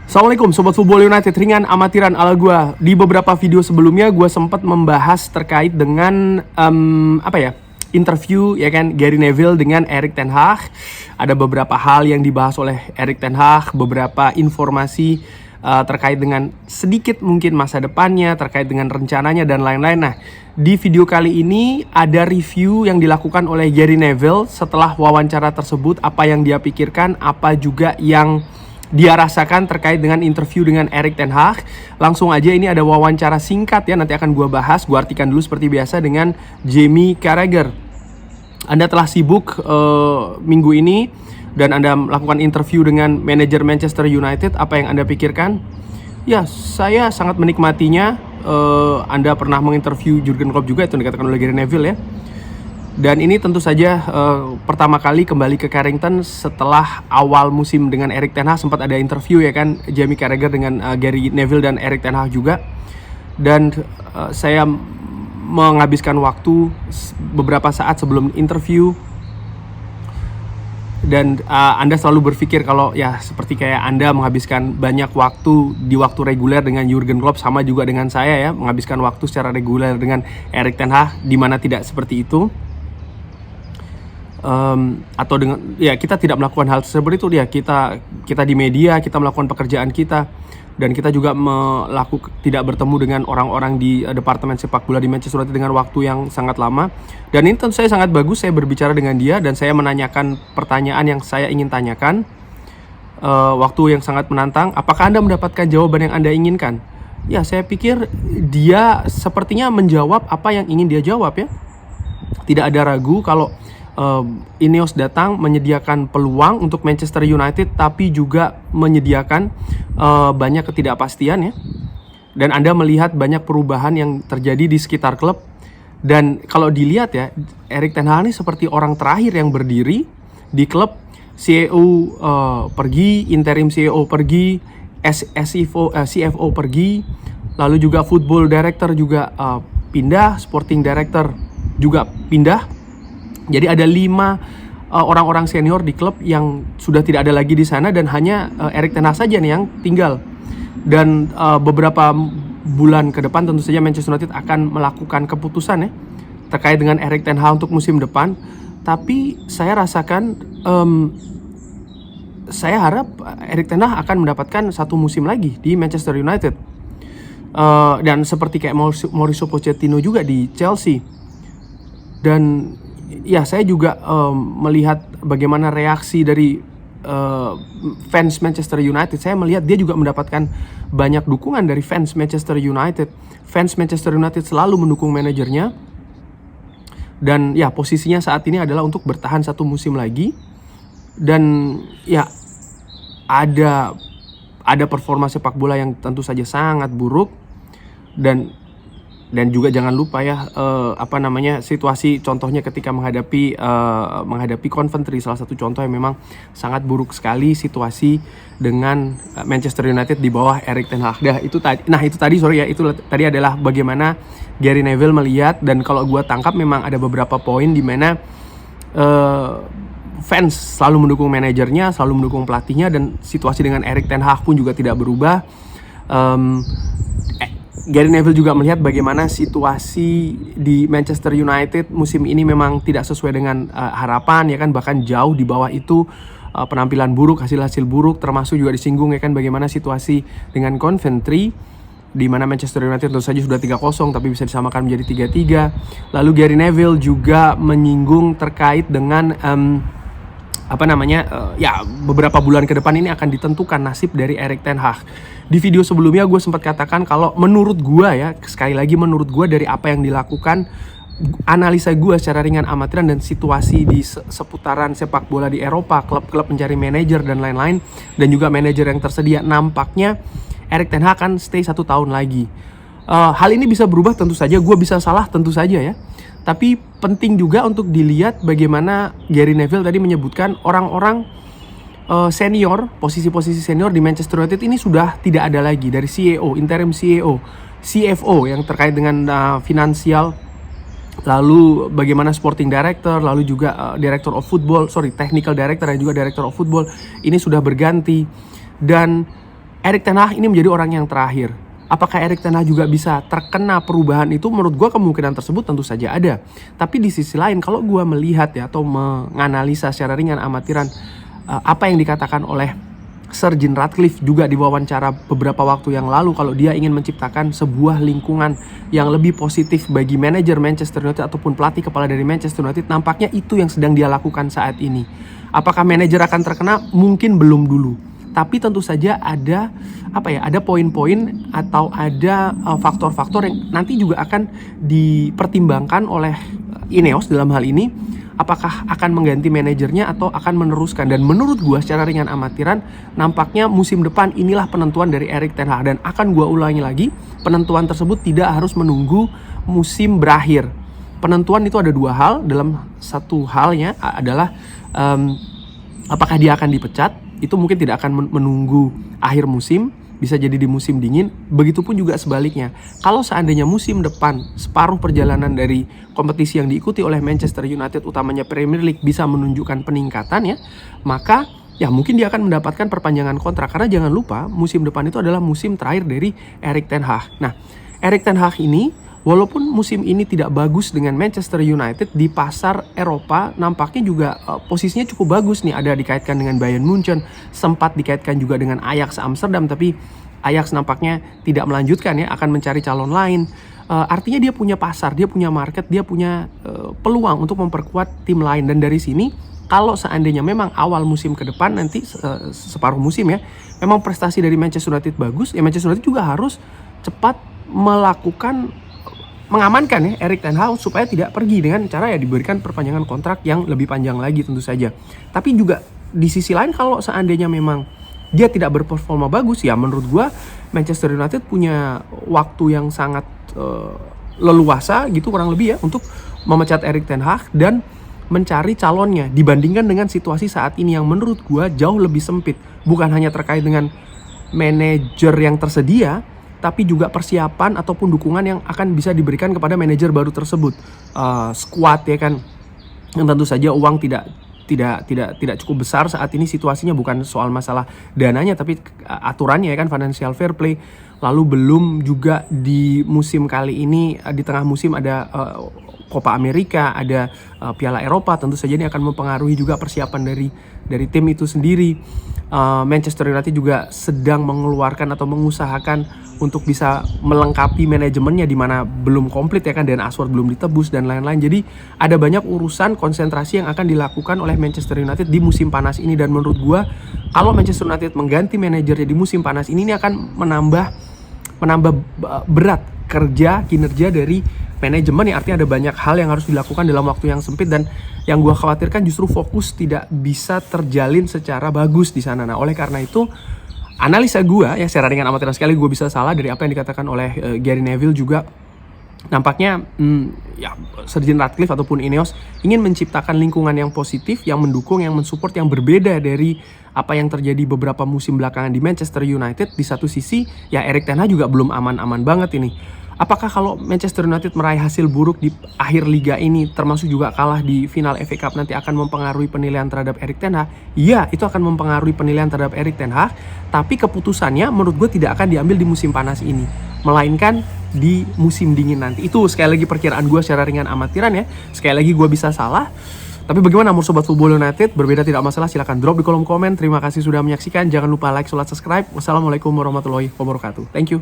Assalamualaikum Sobat Football United, ringan amatiran ala gua. Di beberapa video sebelumnya gua sempat membahas terkait dengan interview ya kan Gary Neville dengan Erik ten Hag. Ada beberapa hal yang dibahas oleh Erik ten Hag, beberapa informasi terkait dengan sedikit mungkin masa depannya, terkait dengan rencananya dan lain-lain. Nah, di video kali ini ada review yang dilakukan oleh Gary Neville setelah wawancara tersebut, apa yang dia pikirkan, apa juga yang dia rasakan terkait dengan interview dengan Erik ten Hag. Langsung aja, ini ada wawancara singkat ya, nanti akan gue bahas. Gue artikan dulu seperti biasa dengan Jamie Carragher. Anda telah sibuk minggu ini dan Anda melakukan interview dengan manajer Manchester United. Apa yang Anda pikirkan? Ya, saya sangat menikmatinya. Anda pernah menginterview Jurgen Klopp juga, itu yang dikatakan oleh Gary Neville ya. Dan ini tentu saja pertama kali kembali ke Carrington setelah awal musim dengan Erik ten Hag. Sempat ada interview ya kan, Jamie Carragher dengan Gary Neville dan Erik ten Hag juga. Dan saya menghabiskan waktu beberapa saat sebelum interview. Dan Anda selalu berpikir kalau ya seperti kayak Anda menghabiskan banyak waktu di waktu reguler dengan Jurgen Klopp, sama juga dengan saya ya, menghabiskan waktu secara reguler dengan Erik ten Hag, di mana tidak seperti itu. Atau dengan ya kita tidak melakukan hal seperti itu ya, kita di media, kita melakukan pekerjaan kita, dan kita juga tidak bertemu dengan orang-orang di departemen sepak bola di Manchester United dengan waktu yang sangat lama. Dan ini tentu saya sangat bagus, saya berbicara dengan dia dan saya menanyakan pertanyaan yang saya ingin tanyakan. Waktu yang sangat menantang. Apakah Anda mendapatkan jawaban yang Anda inginkan? Ya, saya pikir dia sepertinya menjawab apa yang ingin dia jawab ya. Tidak ada ragu kalau Ineos datang menyediakan peluang untuk Manchester United, tapi juga menyediakan banyak ketidakpastian ya. Dan Anda melihat banyak perubahan yang terjadi di sekitar klub. Dan kalau dilihat ya, Erik ten Hag ini seperti orang terakhir yang berdiri di klub. CEO pergi, interim CEO pergi, CFO pergi, lalu juga football director juga pindah, sporting director juga pindah. Jadi ada 5 orang-orang senior di klub yang sudah tidak ada lagi di sana, dan hanya Erik ten Hag saja nih yang tinggal. Dan beberapa bulan ke depan tentu saja Manchester United akan melakukan keputusan ya terkait dengan Erik ten Hag untuk musim depan. Tapi saya rasakan, saya harap Erik ten Hag akan mendapatkan satu musim lagi di Manchester United. Dan seperti kayak Mauricio Pochettino juga di Chelsea. Dan ya, saya juga melihat bagaimana reaksi dari fans Manchester United. Saya melihat dia juga mendapatkan banyak dukungan dari fans Manchester United. Fans Manchester United selalu mendukung manajernya. Dan ya, posisinya saat ini adalah untuk bertahan satu musim lagi. Dan ya, ada performa sepak bola yang tentu saja sangat buruk. Dan juga jangan lupa ya, situasi contohnya ketika menghadapi Coventry, salah satu contoh yang memang sangat buruk sekali situasi dengan Manchester United di bawah Erik ten Hag. Itu tadi adalah bagaimana Gary Neville melihat, dan kalau gue tangkap memang ada beberapa poin di mana fans selalu mendukung manajernya, selalu mendukung pelatihnya, dan situasi dengan Erik ten Hag pun juga tidak berubah. Gary Neville juga melihat bagaimana situasi di Manchester United musim ini memang tidak sesuai dengan harapan ya kan, bahkan jauh di bawah itu. Penampilan buruk, hasil buruk, termasuk juga disinggung ya kan bagaimana situasi dengan Coventry, di mana Manchester United tentu saja sudah 3-0 tapi bisa disamakan menjadi 3-3. Lalu Gary Neville juga menyinggung terkait dengan beberapa bulan ke depan ini akan ditentukan nasib dari Erik ten Hag. Di video sebelumnya gue sempat katakan kalau menurut gue ya, sekali lagi menurut gue, dari apa yang dilakukan, analisa gue secara ringan amatiran dan situasi di seputaran sepak bola di Eropa, klub-klub mencari manajer dan lain-lain, dan juga manajer yang tersedia, nampaknya Erik ten Hag akan stay 1 tahun lagi. Hal ini bisa berubah tentu saja, gue bisa salah tentu saja ya. Tapi penting juga untuk dilihat bagaimana Gary Neville tadi menyebutkan orang-orang senior, posisi-posisi senior di Manchester United ini sudah tidak ada lagi, dari CEO, interim CEO, CFO yang terkait dengan finansial, lalu bagaimana sporting director, lalu juga technical director dan juga director of football ini sudah berganti. Dan Erik ten Hag ini menjadi orang yang terakhir. Apakah Erik ten Hag juga bisa terkena perubahan itu? Menurut gue kemungkinan tersebut tentu saja ada. Tapi di sisi lain kalau gue melihat ya atau menganalisa secara ringan amatiran apa yang dikatakan oleh Sir Jim Ratcliffe juga di wawancara beberapa waktu yang lalu, kalau dia ingin menciptakan sebuah lingkungan yang lebih positif bagi manajer Manchester United ataupun pelatih kepala dari Manchester United, nampaknya itu yang sedang dia lakukan saat ini. Apakah manajer akan terkena? Mungkin belum dulu. Tapi tentu saja ada ada poin-poin atau ada faktor-faktor yang nanti juga akan dipertimbangkan oleh Ineos dalam hal ini. Apakah akan mengganti manajernya atau akan meneruskan? Dan menurut gue secara ringan amatiran, nampaknya musim depan inilah penentuan dari Erik ten Hag. Dan akan gue ulangi lagi, penentuan tersebut tidak harus menunggu musim berakhir. Penentuan itu ada dua hal. Dalam satu halnya adalah apakah dia akan dipecat. Itu mungkin tidak akan menunggu akhir musim, bisa jadi di musim dingin. Begitupun juga sebaliknya. Kalau seandainya musim depan separuh perjalanan dari kompetisi yang diikuti oleh Manchester United, utamanya Premier League, bisa menunjukkan peningkatan ya, maka ya mungkin dia akan mendapatkan perpanjangan kontrak. Karena jangan lupa musim depan itu adalah musim terakhir dari Erik ten Hag. Nah, Erik ten Hag ini walaupun musim ini tidak bagus dengan Manchester United, di pasar Eropa nampaknya juga posisinya cukup bagus nih. Ada dikaitkan dengan Bayern Munchen, sempat dikaitkan juga dengan Ajax Amsterdam, tapi Ajax nampaknya tidak melanjutkan ya, akan mencari calon lain. Artinya dia punya pasar, dia punya market, dia punya peluang untuk memperkuat tim lain. Dan dari sini kalau seandainya memang awal musim ke depan nanti separuh musim ya, memang prestasi dari Manchester United bagus, ya Manchester United juga harus cepat mengamankan ya Erik ten Hag supaya tidak pergi dengan cara ya diberikan perpanjangan kontrak yang lebih panjang lagi tentu saja. Tapi juga di sisi lain kalau seandainya memang dia tidak berperforma bagus, ya menurut gua Manchester United punya waktu yang sangat leluasa gitu kurang lebih ya untuk memecat Erik ten Hag dan mencari calonnya, dibandingkan dengan situasi saat ini yang menurut gua jauh lebih sempit. Bukan hanya terkait dengan manajer yang tersedia, tapi juga persiapan ataupun dukungan yang akan bisa diberikan kepada manajer baru tersebut. Squad ya kan, yang tentu saja uang tidak cukup besar saat ini. Situasinya bukan soal masalah dananya, tapi aturannya ya kan, financial fair play. Lalu belum juga di musim kali ini, di tengah musim ada Copa America, ada Piala Eropa. Tentu saja ini akan mempengaruhi juga persiapan dari tim itu sendiri. Manchester United juga sedang mengeluarkan atau mengusahakan untuk bisa melengkapi manajemennya, di mana belum komplit ya kan, dan Ashworth belum ditebus dan lain-lain. Jadi ada banyak urusan konsentrasi yang akan dilakukan oleh Manchester United di musim panas ini. Dan menurut gua kalau Manchester United mengganti manajernya di musim panas ini akan menambah berat kinerja dari manajemen, ya artinya ada banyak hal yang harus dilakukan dalam waktu yang sempit, dan yang gue khawatirkan justru fokus tidak bisa terjalin secara bagus di sana. Nah, oleh karena itu analisa gue ya secara ringan amatiran sekali, gue bisa salah dari apa yang dikatakan oleh Gary Neville juga. Nampaknya ya Sir Jim Ratcliffe ataupun Ineos ingin menciptakan lingkungan yang positif, yang mendukung, yang mensupport, yang berbeda dari apa yang terjadi beberapa musim belakangan di Manchester United. Di satu sisi ya Erik ten Hag juga belum aman-aman banget ini. Apakah kalau Manchester United meraih hasil buruk di akhir liga ini, termasuk juga kalah di final FA Cup, nanti akan mempengaruhi penilaian terhadap Erik ten Hag? Iya, itu akan mempengaruhi penilaian terhadap Erik ten Hag, tapi keputusannya menurut gue tidak akan diambil di musim panas ini, melainkan di musim dingin nanti. Itu sekali lagi perkiraan gue secara ringan amatiran ya. Sekali lagi gue bisa salah. Tapi bagaimana menurut Sobat Football United? Berbeda tidak masalah, silahkan drop di kolom komen. Terima kasih sudah menyaksikan. Jangan lupa like, subscribe. Wassalamualaikum warahmatullahi wabarakatuh. Thank you.